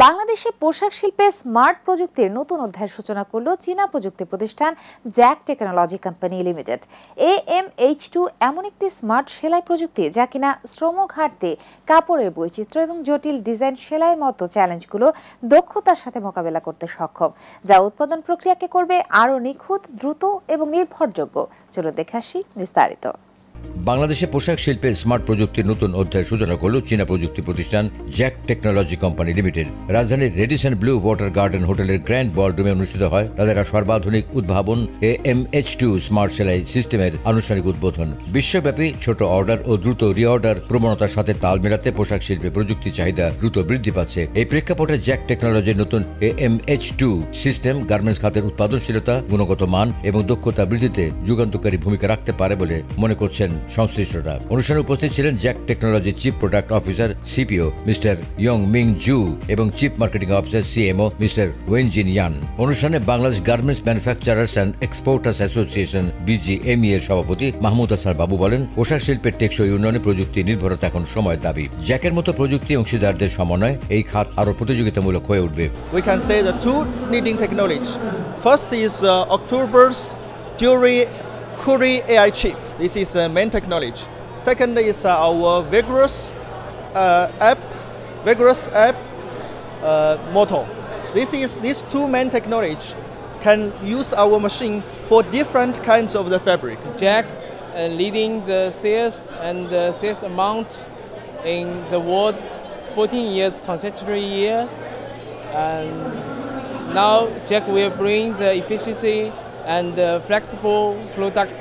বাংলাদেশে পোশাক শিল্পে স্মার্ট প্রযুক্তির নতুন অধ্যায়ের সূচনা করল চীনা প্রযুক্তি প্রতিষ্ঠান Jack technology company limited. AMH2 এমন একটি স্মার্ট সেলাই প্রযুক্তি যা কিনা শ্রম ঘাটতি, কাপড়ের বৈচিত্র্য এবং জটিল ডিজাইন সেলাইয়ের মতো চ্যালেঞ্জগুলো দক্ষতার সাথে মোকাবেলা করতে সক্ষম, যা উৎপাদন প্রক্রিয়াকে করবে আরও নিখুঁত, দ্রুত এবং নির্ভরযোগ্য। চলো দেখে আসি বিস্তারিত। বাংলাদেশে পোশাক শিল্পে স্মার্ট প্রযুক্তির নতুন অধ্যায়ের সূচনা করল চীনা প্রযুক্তি প্রতিষ্ঠান জ্যাক টেকনোলজি কোম্পানি লিমিটেড। রাজধানীর রেডিসন ব্লু ওয়াটার গার্ডেন হোটেলের গ্র্যান্ড বলরুমে অনুষ্ঠিত হয় তাদের সর্বাধুনিক উদ্ভাবন AMH2 স্মার্ট সেলাই সিস্টেমের আনুষ্ঠানিক উদ্বোধন। বিশ্বব্যাপী ছোট অর্ডার ও দ্রুত রিঅর্ডার প্রবণতার সাথে তাল মেলাতে পোশাক শিল্পে প্রযুক্তি চাহিদা দ্রুত বৃদ্ধি পাচ্ছে। এই প্রেক্ষাপটে জ্যাক টেকনোলজির নতুন AMH2 সিস্টেম গার্মেন্টস খাতের উৎপাদনশীলতা, গুণগত মান এবং দক্ষতা বৃদ্ধিতে যুগান্তকারী ভূমিকা রাখতে পারে বলে মনে করছেন সংশ্লিষ্টরা। অনুষ্ঠানে উপস্থিত ছিলেন Jack technology chief product officer CPO mister Yang Ming Zhu এবং chief marketing officer CMO mister Wenjin Yan. অনুষ্ঠানে Bangladesh garments manufacturers and exporters association BGME এর সভাপতি মাহমুদ হাসান বাবু বলেন, পোশাক শিল্পের টেকসই উন্নয়নে প্রযুক্তি নির্ভরতা এখন সময়ের দাবি। জ্যাকের মতো প্রযুক্তি অংশীদারদের সমন্বয়ে এই খাত আরও প্রতিযোগিতামূলক হয়ে উঠবে। We can say the two leading technology. First is October's Dury Curie AI chip. This is the main technology. Second is our Vigorous app motor. These two main technology can use our machine for different kinds of the fabric. Jack leading the sales and the sales amount in the world 14 years consecutive years, and now Jack will bring the efficiency and the flexible product,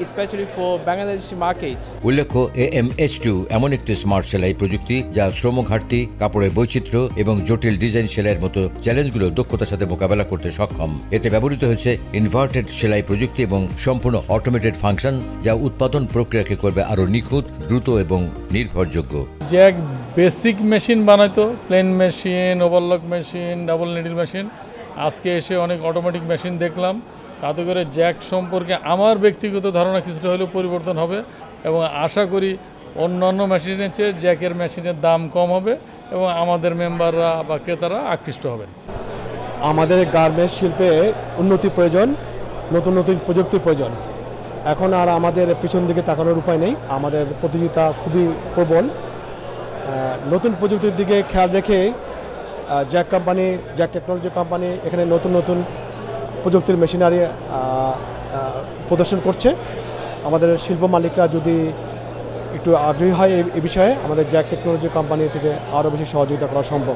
especially for Bangladesh market. উল্লেখ্য, AMH2 এমন একটি smart সেলাই প্রযুক্তি যা শ্রম ঘাটতি, কাপড়ের বৈচিত্র্য এবং জটিল ডিজাইন সেলাইয়ের মতো চ্যালেঞ্জগুলো দক্ষতার সাথে মোকাবেলা করতে সক্ষম। এতে ব্যবহৃত হয়েছে ইনভার্টেড সেলাই প্রযুক্তি এবং সম্পূর্ণ অটোমেটেড ফাংশন, যা উৎপাদন প্রক্রিয়াকে করবে আরও নিখুঁত, দ্রুত এবং নির্ভরযোগ্য। জ্যাক বেসিক মেশিন বানাইতো, plain machine, overlock machine, double needle machine. আজকে এসে অনেক অটোমেটিক মেশিন দেখলাম। তাতে করে জ্যাক সম্পর্কে আমার ব্যক্তিগত ধারণা কিছুটা হলেও পরিবর্তন হবে এবং আশা করি অন্যান্য মেশিনের চেয়ে জ্যাকের মেশিনের দাম কম হবে এবং আমাদের মেম্বাররা বা ক্রেতারা আকৃষ্ট হবেন। আমাদের গার্মেন্টস শিল্পে উন্নতি প্রয়োজন, নতুন নতুন প্রযুক্তির প্রয়োজন। এখন আর আমাদের পিছন দিকে তাকানোর উপায় নেই, আমাদের প্রতিযোগিতা খুবই প্রবল। নতুন প্রযুক্তির দিকে খেয়াল রেখে জ্যাক টেকনোলজি কোম্পানি এখানে নতুন নতুন প্রযুক্তির মেশিনারি প্রদর্শন করছে। আমাদের শিল্প মালিকরা যদি একটু আগ্রহী হয় এই বিষয়ে, আমাদের জ্যাক টেকনোলজি কোম্পানি থেকে আরও বেশি সহযোগিতা করা সম্ভব।